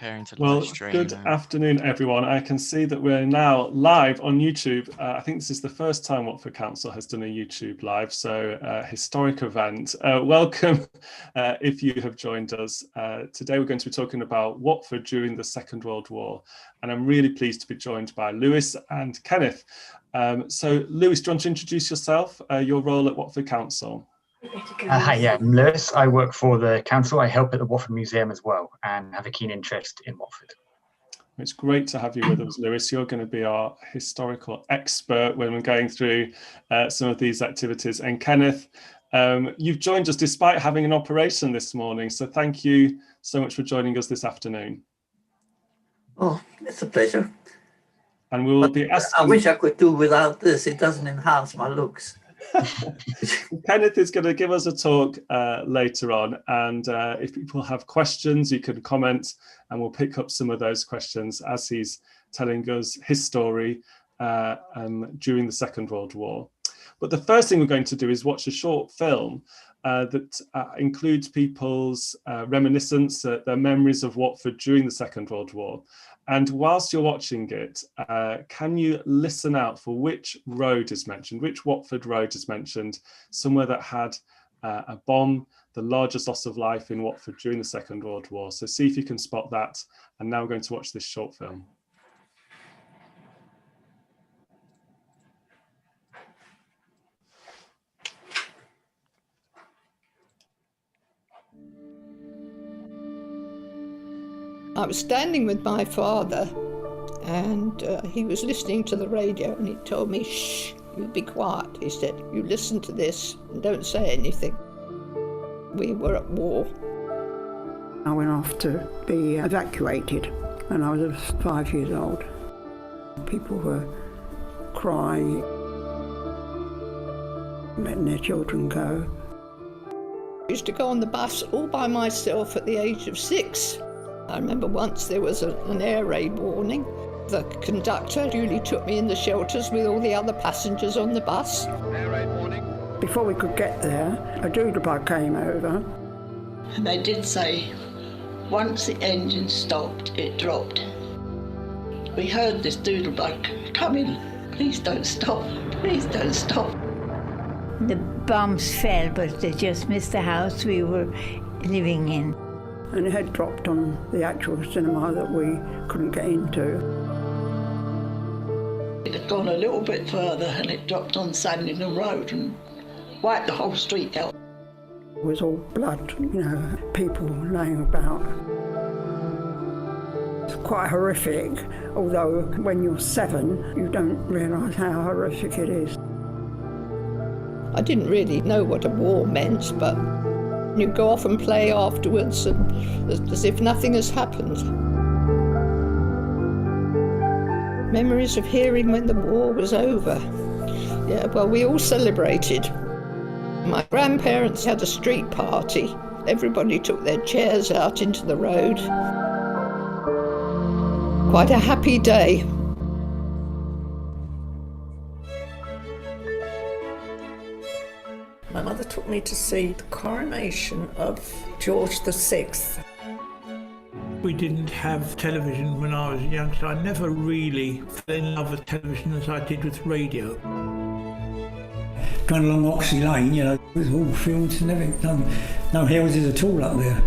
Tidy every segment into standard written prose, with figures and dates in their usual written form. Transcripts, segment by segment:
preparing to Well, live stream. good afternoon, everyone. I can see that we're now live on YouTube. I think this is the first time Watford Council has done a YouTube live, so historic event. Welcome if you have joined us. Today we're going to be talking about Watford during the Second World War, and I'm really pleased to be joined by Lewis and Kenneth. So Lewis, do you want to introduce yourself, your role at Watford Council? Hi, I'm Lewis. I work for the council. I help at the Watford Museum as well and have a keen interest in Watford. It's great to have you with us, Lewis. You're going to be our historical expert when we're going through some of these activities. And Kenneth, you've joined us despite having an operation this morning. So thank you so much for joining us this afternoon. Oh, it's a pleasure. And we will be asking... I wish I could do without this. It doesn't enhance my looks. Kenneth is going to give us a talk later on, and if people have questions, you can comment and we'll pick up some of those questions as he's telling us his story during the Second World War. But the first thing we're going to do is watch a short film that includes people's reminiscence, their memories of Watford during the Second World War. And whilst you're watching it, can you listen out for which road is mentioned, which Watford road is mentioned, somewhere that had a bomb, the largest loss of life in Watford during the Second World War. So see if you can spot that. And now we're going to watch this short film. I was standing with my father and he was listening to the radio and he told me, "Shh, you be quiet." He said, "You listen to this and don't say anything." We were at war. I went off to be evacuated and I was 5 years old. People were crying, letting their children go. I used to go on the bus all by myself at the age of 6. I remember once there was an air raid warning. The conductor duly took me in the shelters with all the other passengers on the bus. Air raid warning. Before we could get there, a doodlebug came over. And they did say, once the engine stopped, it dropped. We heard this doodlebug coming. "Please don't stop, please don't stop." The bombs fell, but they just missed the house we were living in. And it had dropped on the actual cinema that we couldn't get into. It had gone a little bit further and it dropped on Sandringham Road and wiped the whole street out. It was all blood, you know, people laying about. It's quite horrific, although when you're 7, you don't realise how horrific it is. I didn't really know what a war meant, but you go off and play afterwards and as if nothing has happened. Memories of hearing when the war was over. Yeah, well, we all celebrated. My grandparents had a street party. Everybody took their chairs out into the road. Quite a happy day. My mother took me to see the coronation of George VI. We didn't have television when I was young, so I never really fell in love with television as I did with radio. Going along Oxley Lane, you know, it was all fields and everything, no houses at all up there.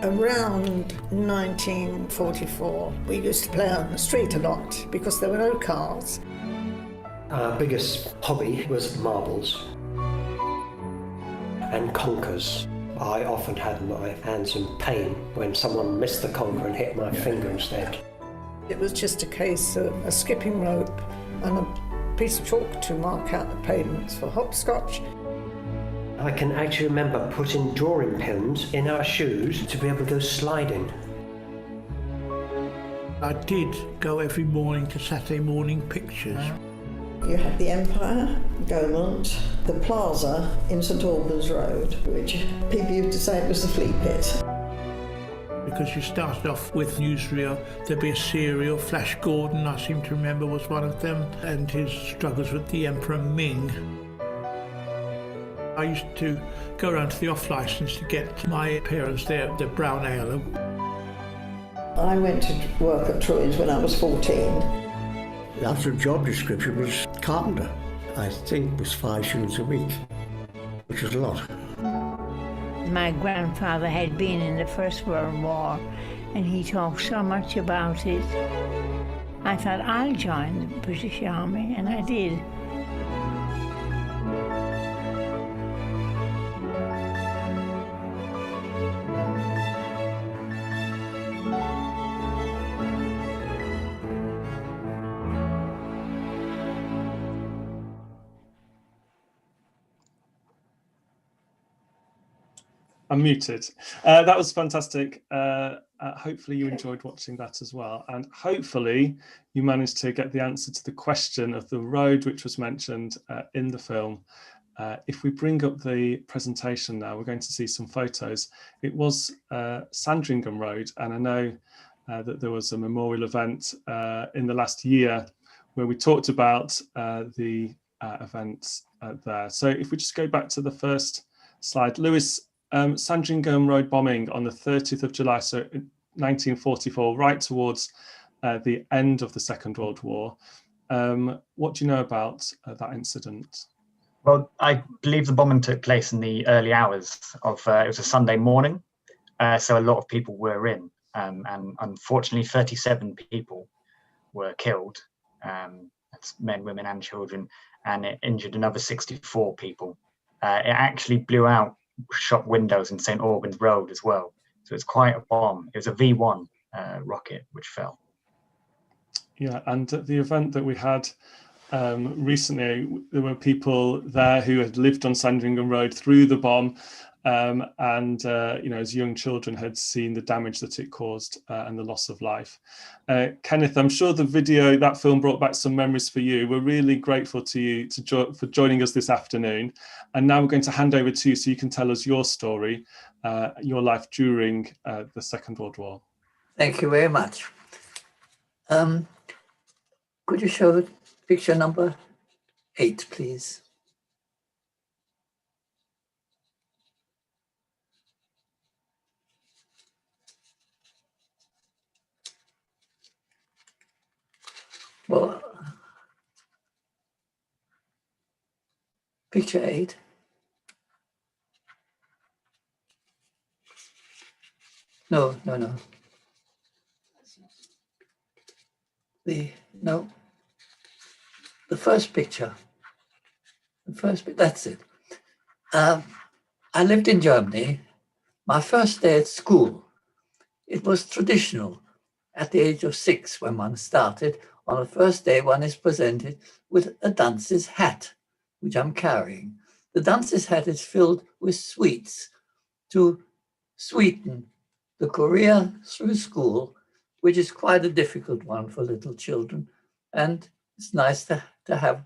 Around 1944, we used to play on the street a lot because there were no cars. Our biggest hobby was marbles and conkers. I often had my hands in pain when someone missed the conker and hit my finger instead. It was just a case of a skipping rope and a piece of chalk to mark out the pavements for hopscotch. I can actually remember putting drawing pins in our shoes to be able to go sliding. I did go every morning to Saturday morning pictures. You had the Empire, Gaumont, the Plaza in St Albans Road, which people used to say it was the flea pit. Because you started off with newsreel, there'd be a serial, Flash Gordon, I seem to remember, was one of them, and his struggles with the Emperor Ming. I used to go around to the off licence to get my parents their brown ale. I went to work at Troy's when I was 14. The actual job description was carpenter. I think it was 5 shillings a week, which was a lot. My grandfather had been in the First World War, and he talked so much about it. I thought, I'll join the British Army, and I did. I'm muted. That was fantastic. Hopefully you enjoyed watching that as well. And hopefully you managed to get the answer to the question of the road which was mentioned in the film. If we bring up the presentation now, we're going to see some photos. It was Sandringham Road, and I know that there was a memorial event in the last year where we talked about the events there. So if we just go back to the first slide, Lewis, Sandringham Road bombing on the 30th of July, so 1944, right towards the end of the Second World War. What do you know about that incident? Well, I believe the bombing took place in the early hours of, it was a Sunday morning, so a lot of people were in, and unfortunately 37 people were killed, that's men, women and children, and it injured another 64 people. It actually blew out shop windows in St Albans Road as well. So it's quite a bomb. It was a V1 rocket which fell. Yeah, and at the event that we had recently, there were people there who had lived on Sandringham Road through the bomb, and you know, as young children had seen the damage that it caused and the loss of life. Kenneth, I'm sure the video, that film, brought back some memories for you. We're really grateful to you for joining us this afternoon. And now we're going to hand over to you so you can tell us your story, your life during the Second World War. Thank you very much. Could you show picture number 8, please? Well, picture 8. No. The first picture. That's it. I lived in Germany. My first day at school, it was traditional. At the age of 6, when one started, on the first day, one is presented with a dunce's hat, which I'm carrying. The dunce's hat is filled with sweets to sweeten the career through school, which is quite a difficult one for little children. And it's nice to have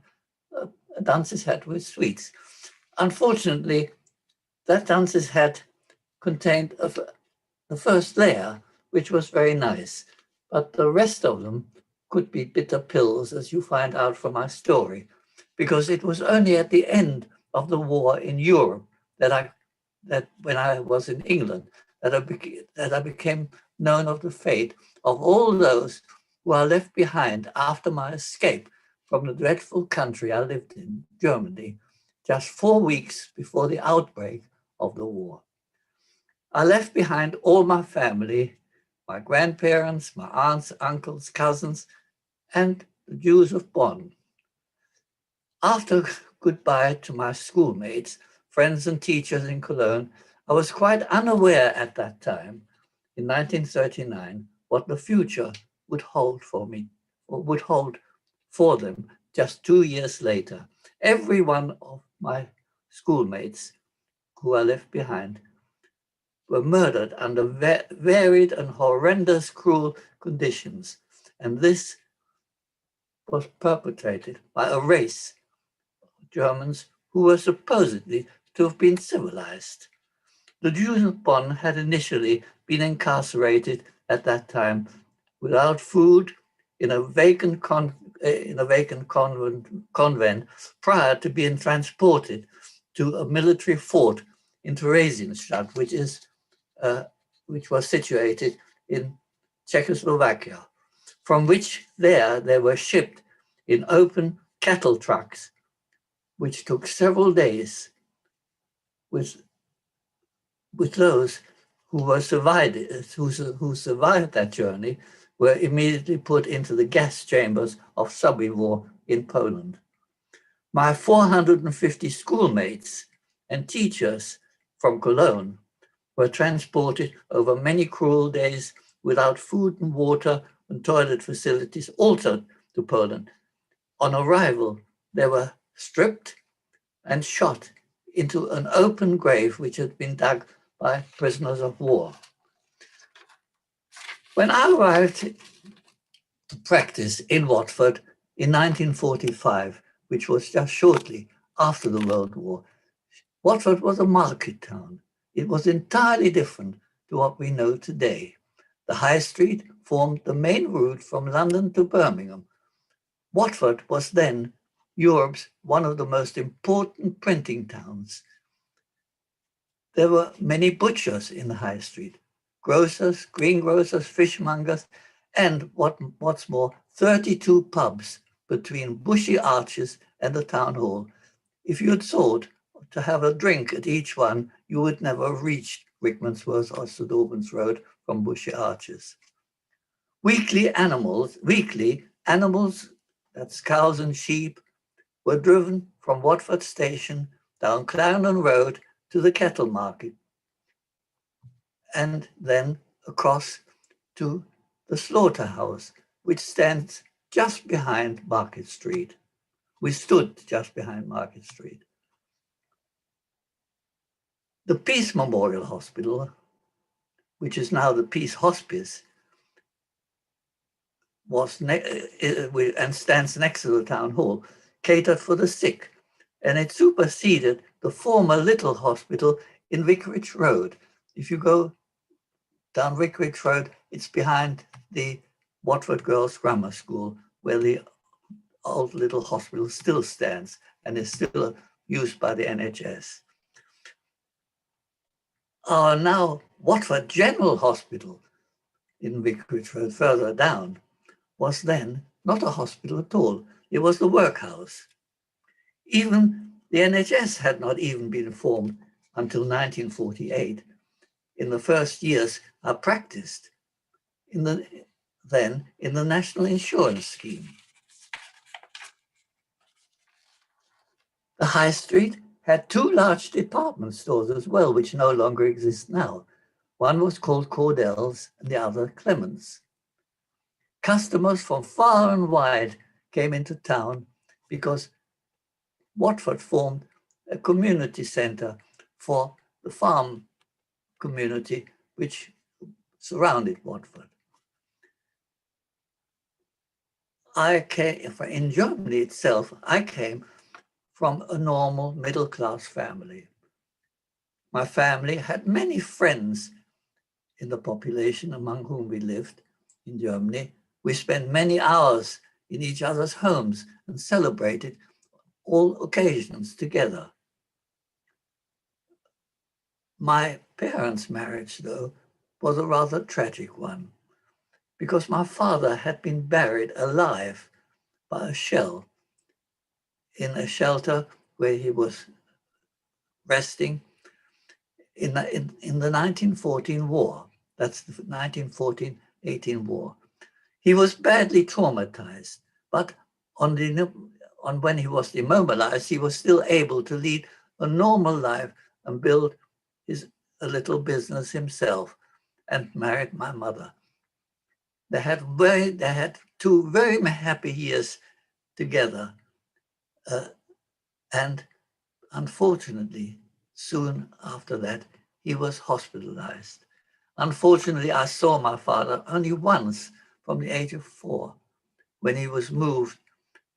a dunce's hat with sweets. Unfortunately, that dunce's hat contained the first layer, which was very nice, but the rest of them could be bitter pills, as you find out from my story, because it was only at the end of the war in Europe that when I was in England, that I became known of the fate of all those who are left behind after my escape from the dreadful country I lived in, Germany, just 4 weeks before the outbreak of the war. I left behind all my family, my grandparents, my aunts, uncles, cousins, and the Jews of Bonn. After goodbye to my schoolmates, friends and teachers in Cologne, I was quite unaware at that time, in 1939, what the future would hold for me, or would hold for them just 2 years later. Every one of my schoolmates who I left behind were murdered under varied and horrendous, cruel conditions. And this was perpetrated by a race of Germans who were supposedly to have been civilized. The Jews of Bonn had initially been incarcerated at that time without food in a vacant convent prior to being transported to a military fort in Theresienstadt, which was situated in Czechoslovakia, from which they were shipped in open cattle trucks, which took several days, with those who survived that journey were immediately put into the gas chambers of Sobibor in Poland. My 450 schoolmates and teachers from Cologne were transported over many cruel days without food and water and toilet facilities also to Poland. On arrival, they were stripped and shot into an open grave which had been dug by prisoners of war. When I arrived to practice in Watford in 1945, which was just shortly after the World War, Watford was a market town. It was entirely different to what we know today. The High Street formed the main route from London to Birmingham. Watford was then Europe's one of the most important printing towns. There were many butchers in the High Street, grocers, greengrocers, fishmongers, and what's more, 32 pubs between Bushy Arches and the town hall. If you had sought to have a drink at each one, you would never have reached Rickmansworth or St Albans Road from Bushy Arches. Weekly animals, that's cows and sheep, were driven from Watford Station down Clarendon Road to the cattle market, and then across to the slaughterhouse, which stands just behind Market Street. We stood just behind Market Street. The Peace Memorial Hospital, which is now the Peace Hospice, and stands next to the town hall, catered for the sick, and it superseded the former Little Hospital in Vicarage Road. If you go down Vicarage Road, it's behind the Watford Girls' Grammar School, where the old Little Hospital still stands and is still used by the NHS. Our now Watford General Hospital in Vicarage Road, further down, was then not a hospital at all. It was the workhouse. Even the NHS had not even been formed until 1948. In the first years I practiced in the National Insurance Scheme. The High Street had two large department stores as well, which no longer exist now. One was called Cordell's and the other Clements. Customers from far and wide came into town because Watford formed a community centre for the farm community which surrounded Watford. In Germany itself, I came from a normal middle-class family. My family had many friends in the population among whom we lived in Germany. We spent many hours in each other's homes and celebrated all occasions together. My parents' marriage, though, was a rather tragic one, because my father had been buried alive by a shell in a shelter where he was resting in the 1914 war. That's the 1914-18 war. He was badly traumatized, but when he was immobilized, he was still able to lead a normal life and build a little business himself, and married my mother. They had two very happy years together, and unfortunately, soon after that, he was hospitalized. Unfortunately, I saw my father only once from the age of 4, when he was moved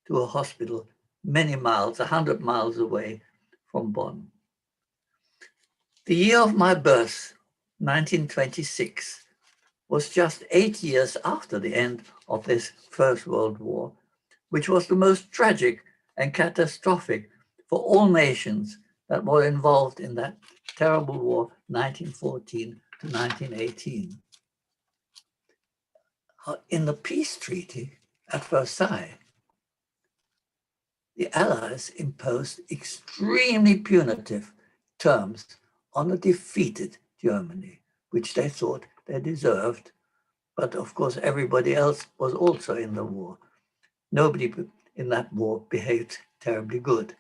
to a hospital many miles, 100 miles away from Bonn. The year of my birth, 1926, was just 8 years after the end of this First World War, which was the most tragic and catastrophic for all nations that were involved in that terrible war, 1914 to 1918. In the peace treaty at Versailles, the Allies imposed extremely punitive terms on a defeated Germany, which they thought they deserved. But of course, everybody else was also in the war. Nobody in that war behaved terribly good.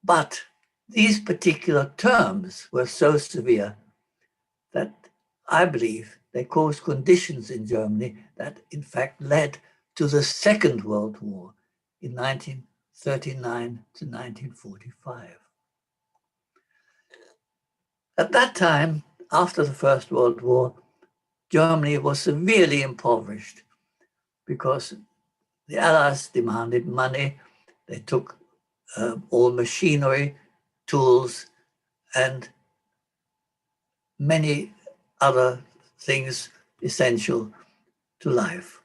But these particular terms were so severe that I believe they caused conditions in Germany that in fact led to the Second World War in 1939 to 1945. At that time, after the First World War, Germany was severely impoverished because the Allies demanded money. They took all machinery, tools, and many other things essential to life.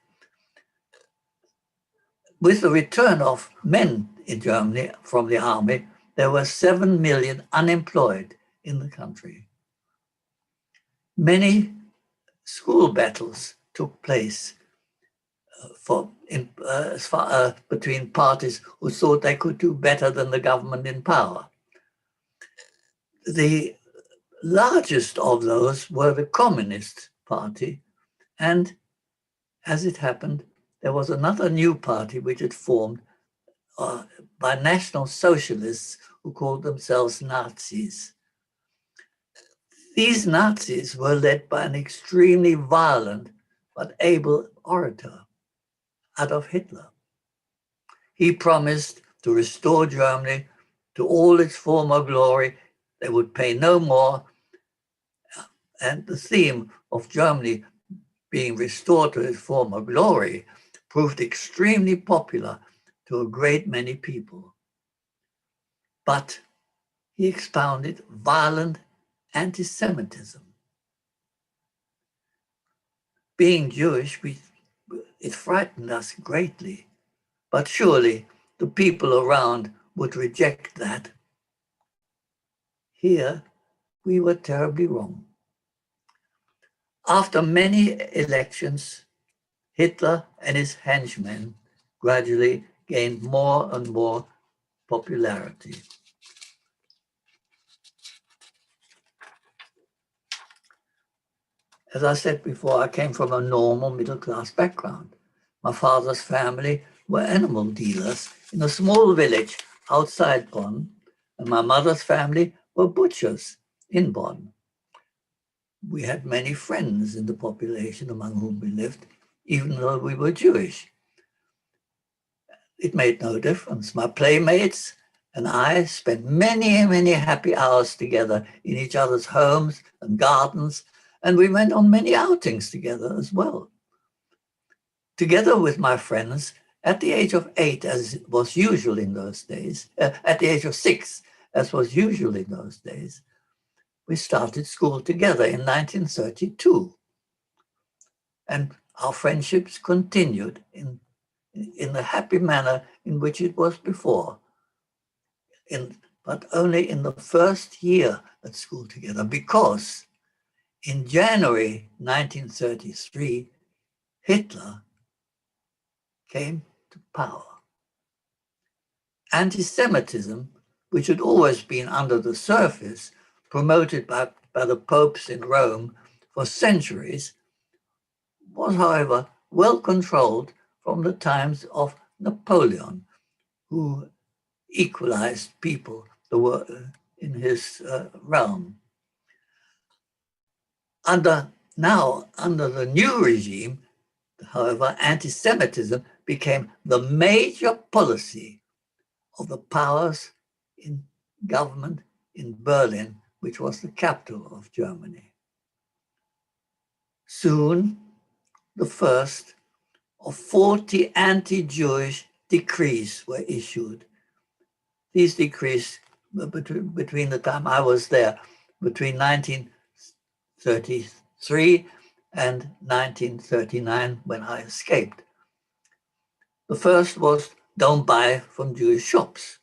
With the return of men in Germany from the army, there were 7 million unemployed in the country. Many school battles took place between parties who thought they could do better than the government in power. The largest of those were the Communist Party, and as it happened, there was another new party which had formed by National Socialists who called themselves Nazis. These Nazis were led by an extremely violent but able orator, Adolf Hitler. He promised to restore Germany to all its former glory. They would pay no more. And the theme of Germany being restored to its former glory proved extremely popular to a great many people. But he expounded violent anti-Semitism. Being Jewish, it frightened us greatly, but surely the people around would reject that. Here, we were terribly wrong. After many elections, Hitler and his henchmen gradually gained more and more popularity. As I said before, I came from a normal middle-class background. My father's family were animal dealers in a small village outside Bonn, and my mother's family were butchers in Bonn. We had many friends in the population among whom we lived, even though we were Jewish. It made no difference. My playmates and I spent many, many happy hours together in each other's homes and gardens, and we went on many outings together as well. Together with my friends, at the age of 8, as was usual in those days, at the age of 6, as was usual in those days, we started school together in 1932. And our friendships continued in the happy manner in which it was before, but only in the first year at school together, because in January 1933, Hitler came to power. Anti-Semitism, which had always been under the surface, promoted by the popes in Rome for centuries, was, however, well controlled from the times of Napoleon, who equalized people in his realm. Under the new regime, however, anti-Semitism became the major policy of the powers in government in Berlin, which was the capital of Germany. Soon, the first of 40 anti-Jewish decrees were issued. These decrees, between the time I was there, between 1933 and 1939, when I escaped. The first was, don't buy from Jewish shops.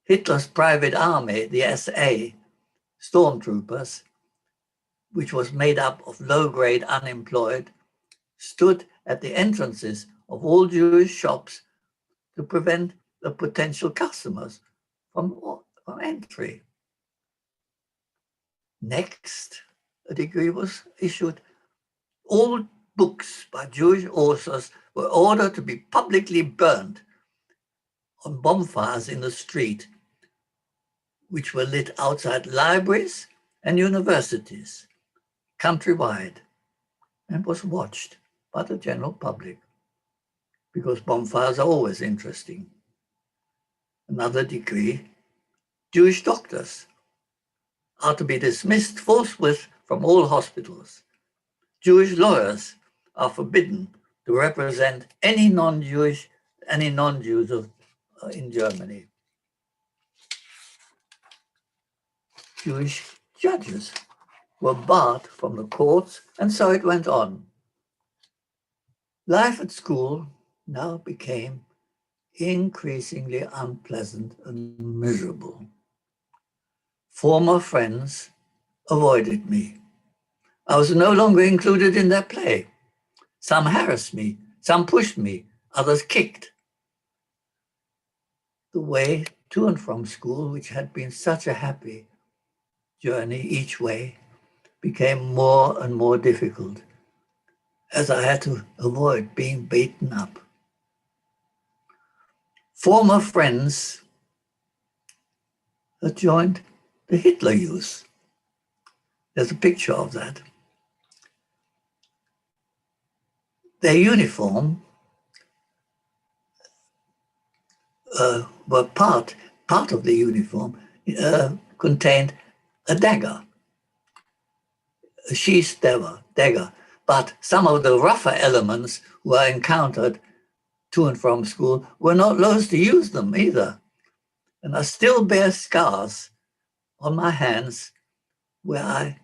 Hitler's private army, the SA, stormtroopers, which was made up of low-grade unemployed, stood at the entrances of all Jewish shops to prevent the potential customers from entry. Next, a decree was issued. All books by Jewish authors were ordered to be publicly burned on bonfires in the street, which were lit outside libraries and universities countrywide, and was watched by the general public, because bonfires are always interesting. Another decree: Jewish doctors are to be dismissed forthwith from all hospitals. Jewish lawyers are forbidden to represent any non-Jews in Germany. Jewish judges were barred from the courts, and so it went on. Life at school now became increasingly unpleasant and miserable. Former friends avoided me. I was no longer included in their play. Some harassed me, some pushed me, others kicked. The way to and from school, which had been such a happy journey each way, became more and more difficult, as I had to avoid being beaten up. Former friends had joined the Hitler Youth. There's a picture of that. Their uniform were part of the uniform contained a dagger, a sheathed dagger. But some of the rougher elements who I encountered to and from school were not loath to use them either. And I still bear scars on my hands where I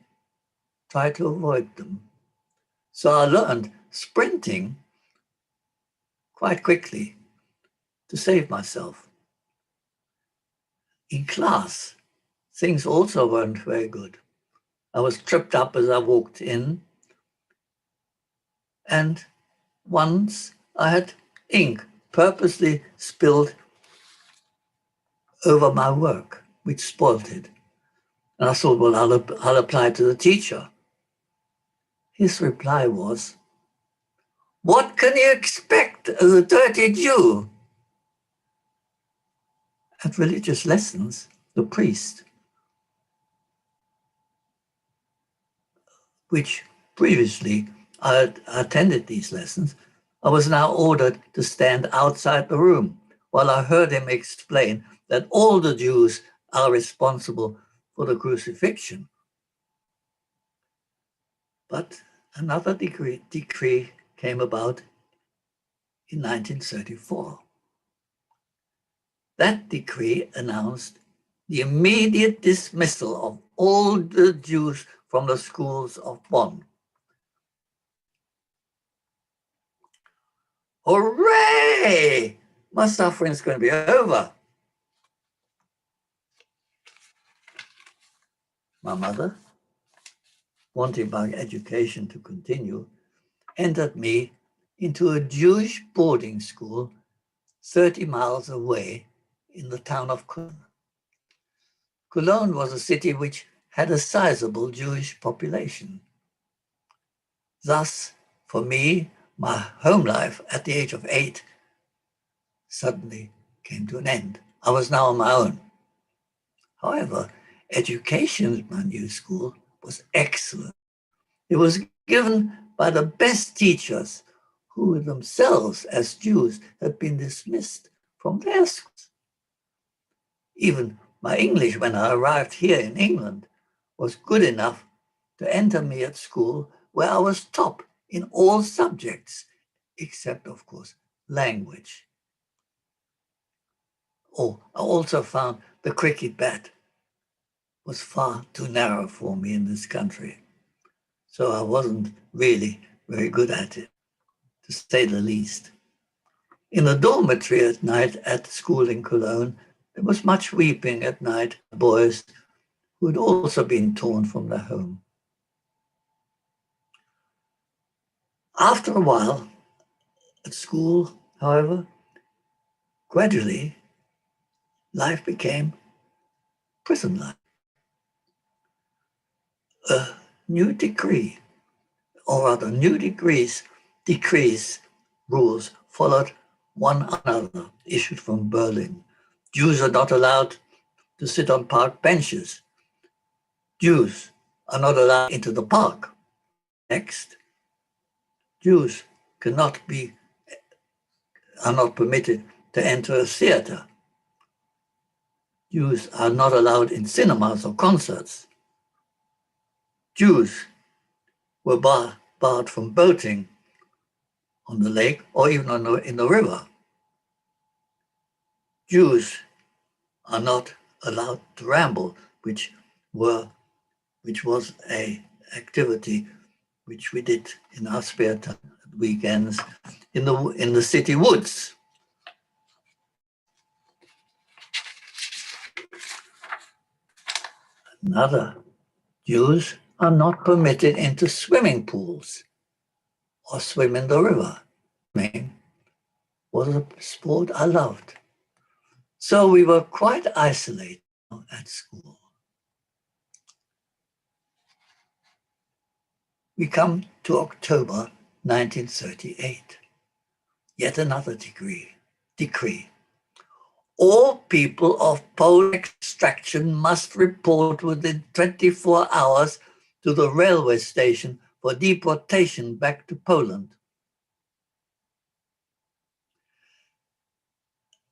tried to avoid them. So I learned sprinting quite quickly to save myself. In class, things also weren't very good. I was tripped up as I walked in, and once I had ink purposely spilled over my work, which spoiled it. And I thought, well, I'll apply to the teacher. His reply was, "What can you expect as a dirty Jew?" At religious lessons, the priest, which previously I had attended these lessons, I was now ordered to stand outside the room while I heard him explain that all the Jews are responsible for the crucifixion. But another decree came about in 1934. That decree announced the immediate dismissal of all the Jews from the schools of Bonn. Hooray! My suffering's going to be over. My mother, wanting my education to continue, entered me into a Jewish boarding school 30 miles away in the town of Cologne. Cologne was a city which had a sizable Jewish population. Thus, for me, my home life at the age of 8 suddenly came to an end. I was now on my own. However, education at my new school was excellent. It was given by the best teachers who themselves, as Jews, had been dismissed from their schools. Even my English, when I arrived here in England, was good enough to enter me at school where I was top in all subjects, except, of course, language. Oh, I also found the cricket bat was far too narrow for me in this country. So I wasn't really very good at it, to say the least. In the dormitory at night at school in Cologne, There was much weeping at night, boys who had also been torn from their home. After a while, at school, however, gradually, life became prison-like. A new decree, or rather new decrees, rules followed one another, issued from Berlin. Jews are not allowed to sit on park benches. Jews are not allowed into the park. Next, Jews are not permitted to enter a theater. Jews are not allowed in cinemas or concerts. Jews were barred from boating on the lake or even in the river. Jews are not allowed to ramble, which was a activity which we did in our spare time, weekends, in the city woods. Another, Jews are not permitted into swimming pools or swim in the river. Swimming was a sport I loved. So we were quite isolated at school. We come to October 1938. Yet another decree. All people of Polish extraction must report within 24 hours to the railway station for deportation back to Poland.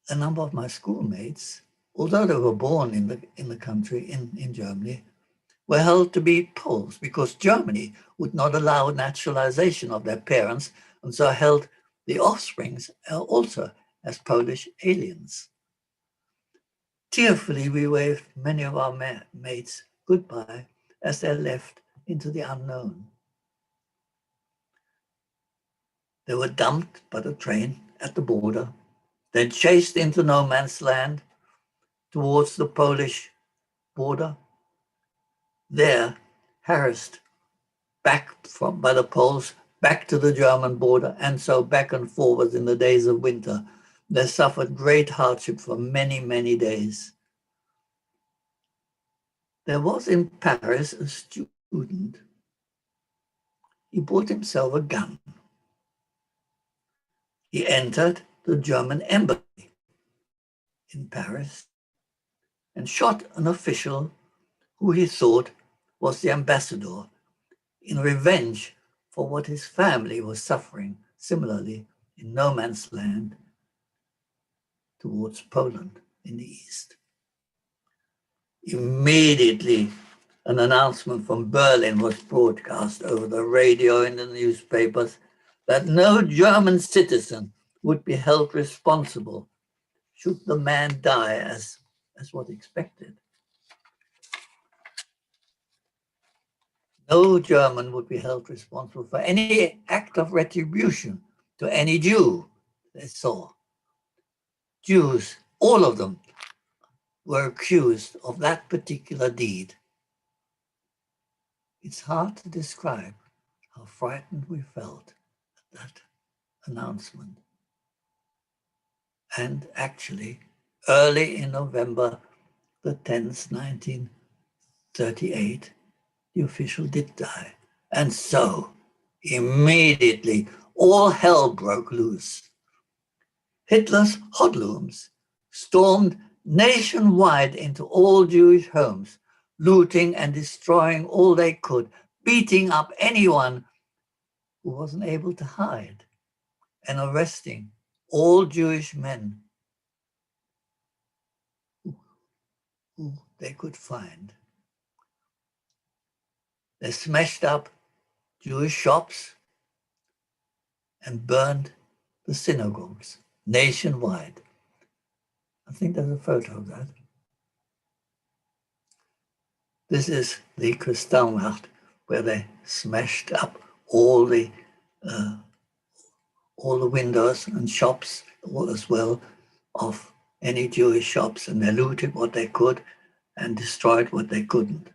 A number of my schoolmates, although they were born in the country, in Germany, were held to be Poles because Germany would not allow naturalization of their parents, and so held the offsprings also as Polish aliens. Tearfully, we waved many of our mates goodbye as they left into the unknown. They were dumped by the train at the border, then chased into no man's land towards the Polish border. There, harassed by the Poles, back to the German border, and so back and forwards in the days of winter. They suffered great hardship for many, many days. There was in Paris a student. He bought himself a gun. He entered the German embassy in Paris and shot an official who he thought was the ambassador in revenge for what his family was suffering similarly in no man's land towards Poland in the east. Immediately, an announcement from Berlin was broadcast over the radio and the newspapers that no German citizen would be held responsible should the man die as was expected. No German would be held responsible for any act of retribution to any Jew they saw. Jews, all of them, were accused of that particular deed. It's hard to describe how frightened we felt at that announcement. And actually, early in November the 10th, 1938, the official did die. And so, immediately, all hell broke loose. Hitler's hoodlums stormed nationwide into all Jewish homes, looting and destroying all they could, beating up anyone who wasn't able to hide, and arresting all Jewish men who they could find. They smashed up Jewish shops and burned the synagogues nationwide. I think there's a photo of that. This is the Kristallnacht, where they smashed up all the windows and shops as well of any Jewish shops, and they looted what they could and destroyed what they couldn't.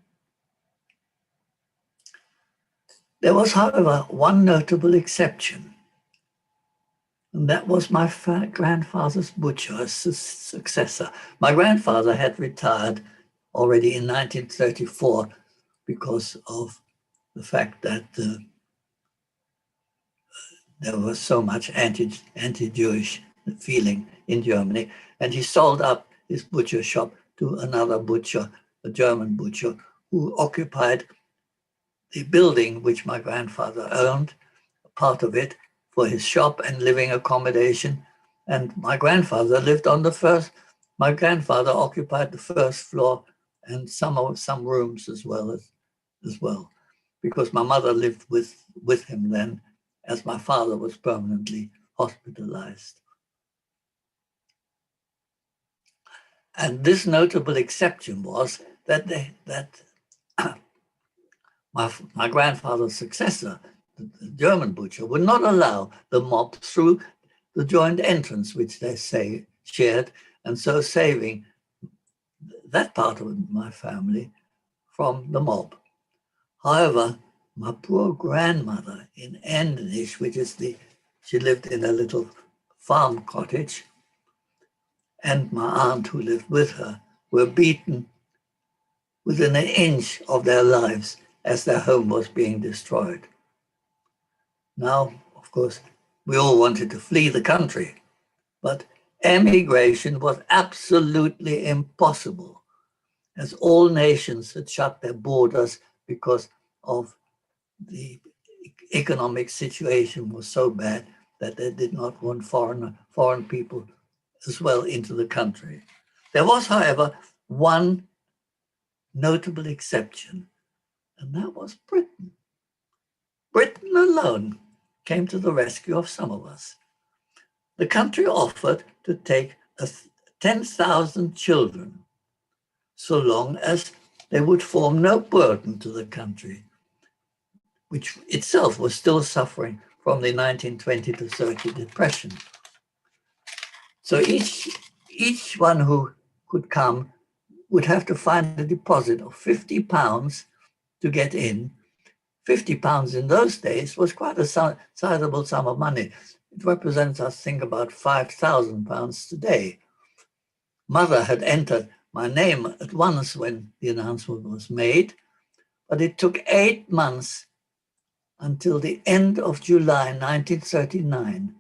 There was, however, one notable exception, and that was my grandfather's butcher, successor. My grandfather had retired already in 1934 because of the fact that there was so much anti-Jewish feeling in Germany, and he sold up his butcher shop to another butcher, a German butcher, who occupied the building which my grandfather owned, part of it for his shop and living accommodation. And my grandfather lived on the first. My grandfather occupied the first floor and some rooms as well, because my mother lived with him then, as my father was permanently hospitalized. And this notable exception was that my grandfather's successor, the German butcher, would not allow the mob through the joint entrance which they shared, and so saving that part of my family from the mob. However, my poor grandmother in Endenich, she lived in a little farm cottage, and my aunt who lived with her were beaten within an inch of their lives as their home was being destroyed. Now, of course, we all wanted to flee the country, but emigration was absolutely impossible, as all nations had shut their borders because of the economic situation was so bad that they did not want foreign people as well into the country. There was, however, one notable exception, and that was Britain. Britain alone came to the rescue of some of us. The country offered to take 10,000 children, so long as they would form no burden to the country, which itself was still suffering from the 1920 to 30 depression. So each one who could come would have to find a deposit of £50 to get in. £50 in those days was quite a sizable sum of money. It represents, I think, about £5,000 today. Mother had entered my name at once when the announcement was made, but it took 8 months until the end of July 1939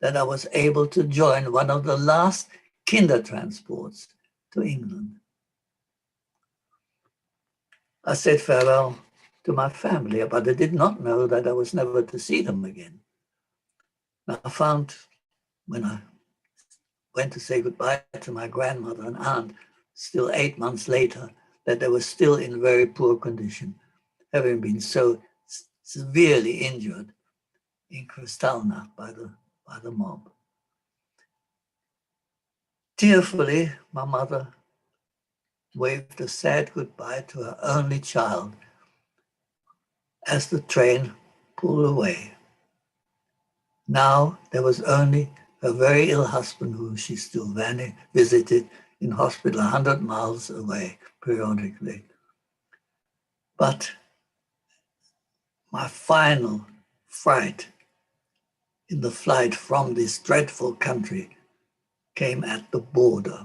that I was able to join one of the last kinder transports to England. I said farewell to my family, but I did not know that I was never to see them again. I found, when I went to say goodbye to my grandmother and aunt, still 8 months later, that they were still in very poor condition, having been so severely injured in Kristallnacht by the mob. Tearfully, my mother waved a sad goodbye to her only child as the train pulled away. Now there was only her very ill husband, who she still visited in hospital 100 miles away periodically. But my final fright in the flight from this dreadful country came at the border.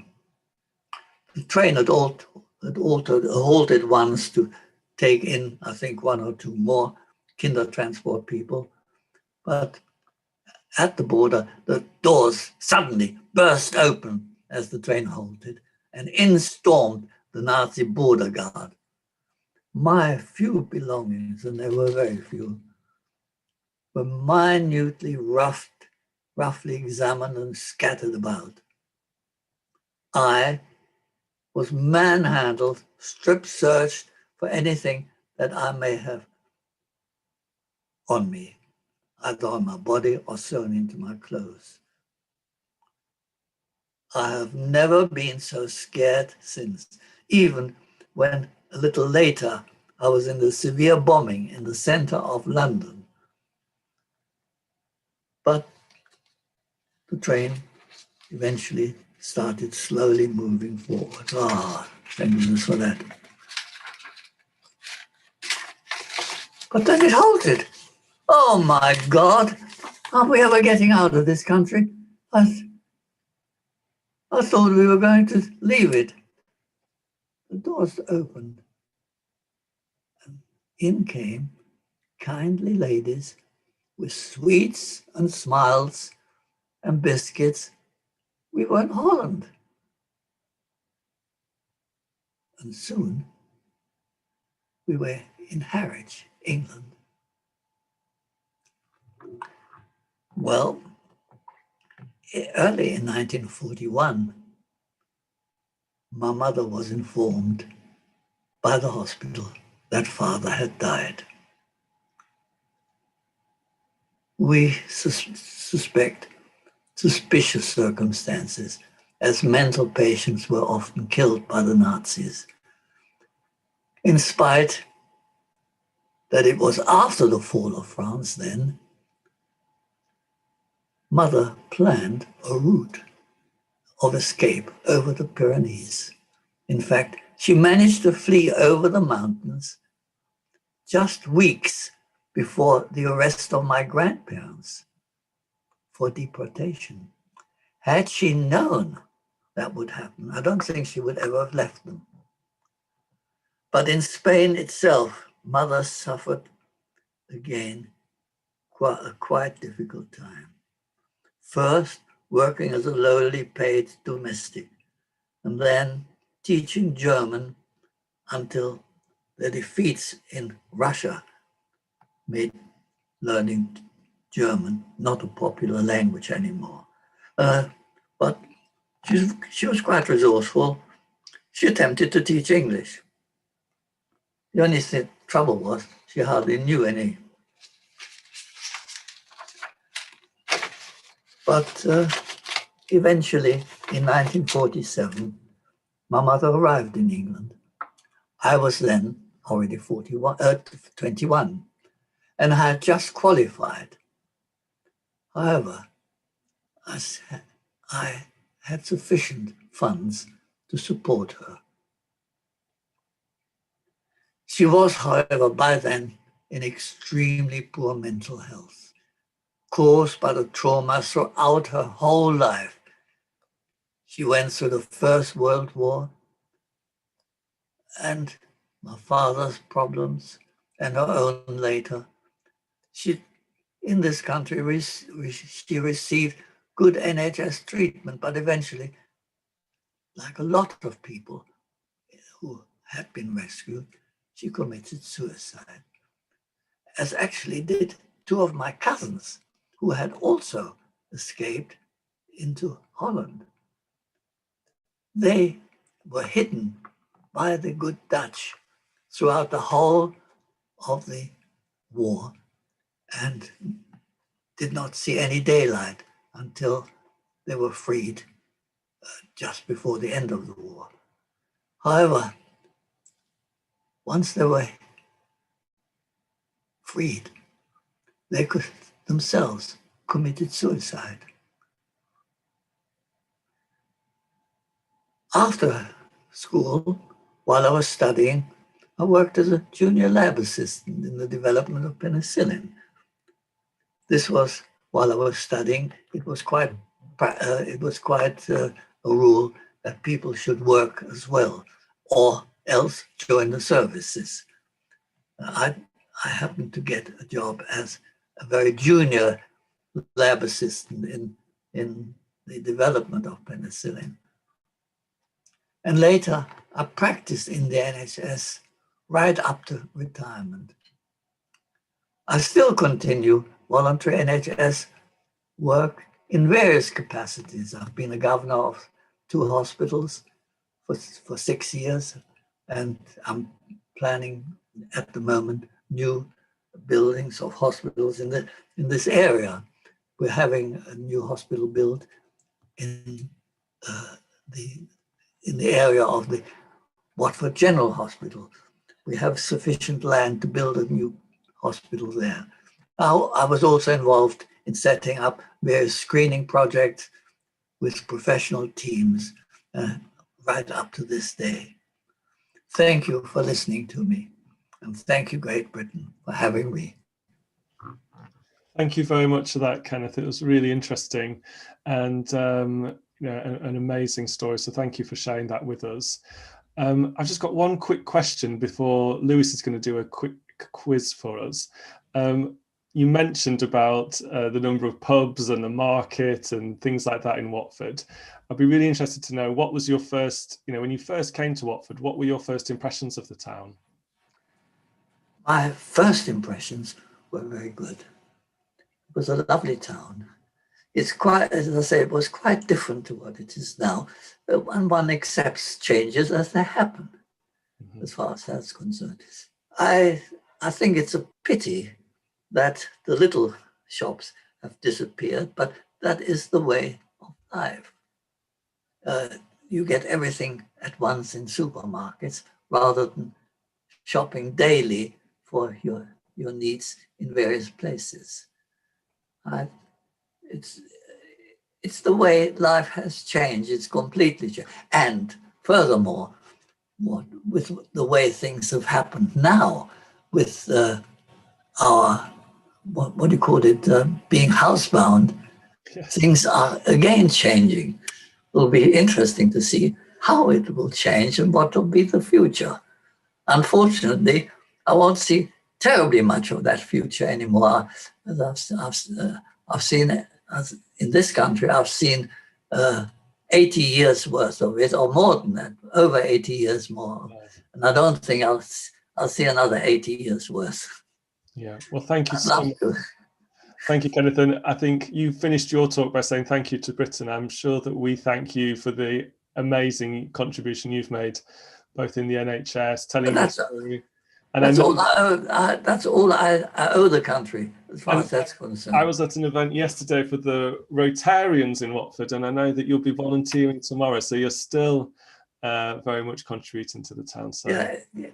The train had halted once to take in, I think, 1 or 2 more kinder transport people. But at the border, the doors suddenly burst open as the train halted, and in stormed the Nazi border guard. My few belongings, and there were very few, were minutely roughly examined and scattered about. I was manhandled, strip searched for anything that I may have on me, either on my body or sewn into my clothes. I have never been so scared since, even when a little later I was in the severe bombing in the center of London. But the train eventually started slowly moving forward. Ah, thank goodness for that. But then it halted. Oh my God, aren't we ever getting out of this country? I thought we were going to leave it. The doors opened, and in came kindly ladies with sweets and smiles and biscuits. We were in Holland. And soon we were in Harwich, England. Well, early in 1941, my mother was informed by the hospital that father had died. We suspect suspicious circumstances, as mental patients were often killed by the Nazis. In spite that it was after the fall of France then, Mother planned a route of escape over the Pyrenees. In fact, she managed to flee over the mountains just weeks before the arrest of my grandparents for deportation. Had she known that would happen, I don't think she would ever have left them. But in Spain itself, Mother suffered again a quite difficult time. First, working as a lowly paid domestic, and then teaching German until the defeats in Russia made learning German not a popular language anymore. But she was quite resourceful. She attempted to teach English. The only trouble was she hardly knew any. But eventually, in 1947, my mother arrived in England. I was then already 21, and I had just qualified. However, I had sufficient funds to support her. She was, however, by then in extremely poor mental health, caused by the trauma throughout her whole life. She went through the First World War and my father's problems and her own later. In this country, she received good NHS treatment, but eventually, like a lot of people who had been rescued, she committed suicide, as actually did two of my cousins who had also escaped into Holland. They were hidden by the good Dutch throughout the whole of the war and did not see any daylight until they were freed just before the end of the war. However, once they were freed, they could themselves committed suicide. After school, while I was studying, I worked as a junior lab assistant in the development of penicillin. This was while I was studying. It was quite a rule that people should work as well, or else join the services. I happened to get a job as a very junior lab assistant in the development of penicillin. And later, I practiced in the NHS right up to retirement. I still continue voluntary NHS work in various capacities. I've been a governor of 2 hospitals for 6 years, and I'm planning at the moment new buildings of hospitals in this area. We're having a new hospital built in the area of the Watford General Hospital. We have sufficient land to build a new hospital there. I was also involved in setting up various screening projects with professional teams right up to this day. Thank you for listening to me, and thank you, Great Britain, for having me. Thank you very much for that, Kenneth. It was really interesting and an amazing story. So thank you for sharing that with us. I've just got one quick question before Lewis is going to do a quick quiz for us. You mentioned about the number of pubs and the market and things like that in Watford. I'd be really interested to know, what was your first, when you first came to Watford, what were your first impressions of the town? My first impressions were very good. It was a lovely town. It's quite, as I say, it was quite different to what it is now. And one accepts changes as they happen, as far as that's concerned. I think it's a pity that the little shops have disappeared, but that is the way of life. You get everything at once in supermarkets rather than shopping daily for your needs in various places. It's the way life has changed. It's completely changed. And furthermore, with the way things have happened now, with our, what do you call it, being housebound, yes. Things are again changing. It will be interesting to see how it will change and what will be the future. Unfortunately, I won't see terribly much of that future anymore. As I've seen, in this country, I've seen 80 years worth of it, or more than that, over 80 years more. And I don't think I'll see another 80 years worth. Yeah, well, thank you so much. Thank you, Kenneth. And I think you finished your talk by saying thank you to Britain. I'm sure that we thank you for the amazing contribution you've made, both in the NHS, telling your story. And that's all I owe the country, as far as that's concerned. I was at an event yesterday for the Rotarians in Watford, and I know that you'll be volunteering tomorrow, so you're still very much contributing to the town. So. Yeah.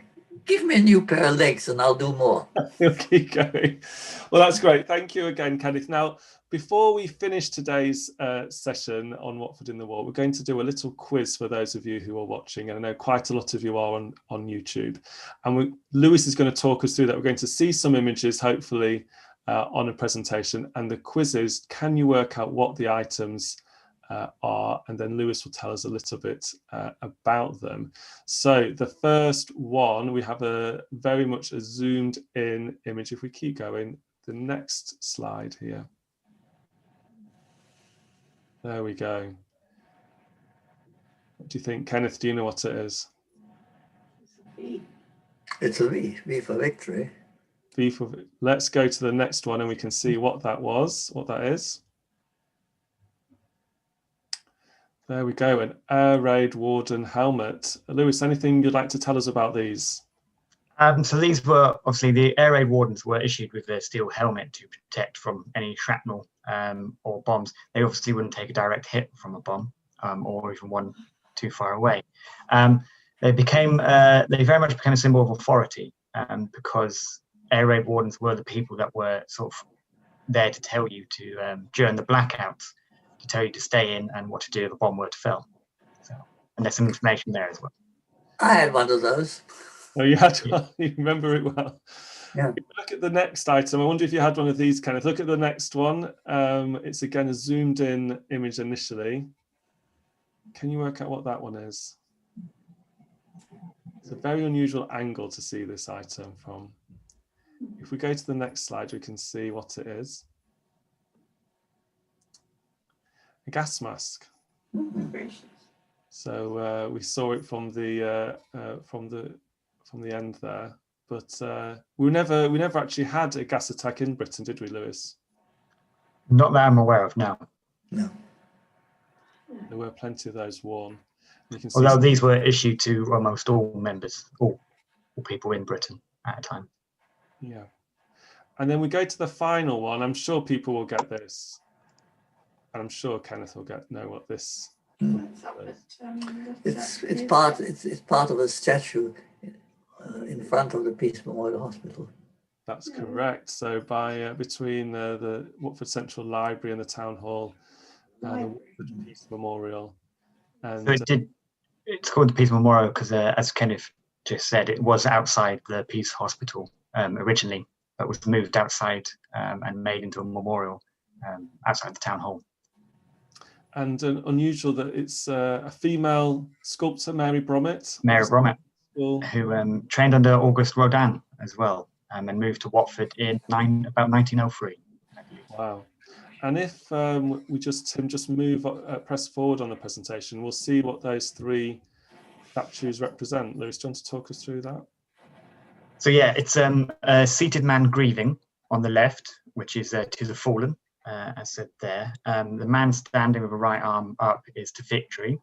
Give me a new pair of legs and I'll do more. You'll keep going. Well, that's great. Thank you again, Kenneth. Now, before we finish today's session on Watford in the War, we're going to do a little quiz for those of you who are watching. And I know quite a lot of you are on YouTube. And Lewis is going to talk us through that. We're going to see some images, hopefully, on a presentation. And the quiz is, can you work out what the items are, and then Lewis will tell us a little bit about them. So the first one, we have a very much a zoomed in image. If we keep going, the next slide here. There we go. What do you think, Kenneth? Do you know what it is? It's a V. V for victory. V for. Let's go to the next one and we can see what that was, what that is. There we go, an Air Raid Warden helmet. Lewis, anything you'd like to tell us about these? So these were, obviously, the Air Raid Wardens were issued with their steel helmet to protect from any shrapnel or bombs. They obviously wouldn't take a direct hit from a bomb or even one too far away. They very much became a symbol of authority because Air Raid Wardens were the people that were sort of there to tell you to, during the blackouts, to tell you to stay in and what to do if a bomb were to fail. So, and there's some information there as well. I had one of those. Oh, you had one? You remember it well. Yeah. If you look at the next item, I wonder if you had one of these, Kenneth. Look at the next one. It's again a zoomed in image initially. Can you work out what that one is? It's a very unusual angle to see this item from. If we go to the next slide, we can see what it is. A gas mask. So we saw it from the end there, but we never actually had a gas attack in Britain, did we, Lewis? Not that I'm aware of, no. No. There were plenty of those worn. You can see although these were issued to almost all members, all people in Britain at a time. Yeah. And then we go to the final one. I'm sure people will get this. And I'm sure Kenneth will know what this is. It's part of a statue in front of the Peace Memorial Hospital. That's correct. So by between the Watford Central Library and the Town Hall, the Watford Peace Memorial. And So it's called the Peace Memorial because, as Kenneth just said, it was outside the Peace Hospital originally, but was moved outside and made into a memorial outside the town hall. And unusual that it's a female sculptor, Mary Bromett. Who trained under Auguste Rodin as well, and moved to Watford in about 1903. Wow. And if we just move, press forward on the presentation, we'll see what those three statues represent. Lewis, do you want to talk us through that? So yeah, it's a seated man grieving on the left, which is to the fallen, as said there. The man standing with a right arm up is to victory.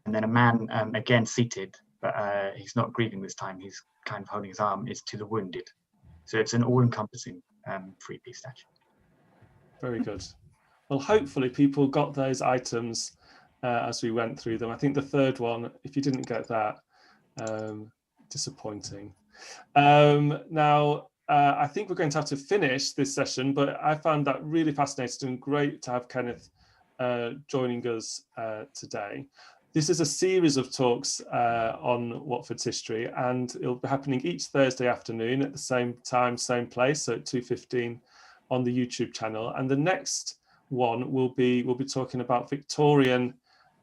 And then a man, again seated, but he's not grieving this time, he's kind of holding his arm, is to the wounded. So it's an all-encompassing three-piece statue. Very good. Well, hopefully people got those items as we went through them. I think the third one, if you didn't get that, disappointing. Now, I think we're going to have to finish this session, but I found that really fascinating and great to have Kenneth joining us today. This is a series of talks on Watford's history, and it'll be happening each Thursday afternoon at the same time, same place, so at 2:15 on the YouTube channel. And the next one we'll be talking about Victorian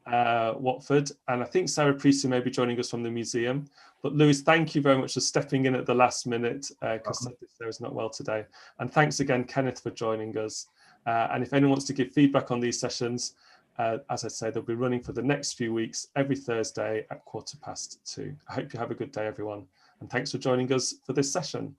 Watford, and I think Sarah Priestley may be joining us from the museum. But Lewis, thank you very much for stepping in at the last minute because Sarah's not well today. And thanks again, Kenneth, for joining us. And if anyone wants to give feedback on these sessions, as I say, they'll be running for the next few weeks, every Thursday at 2:15. I hope you have a good day, everyone. And thanks for joining us for this session.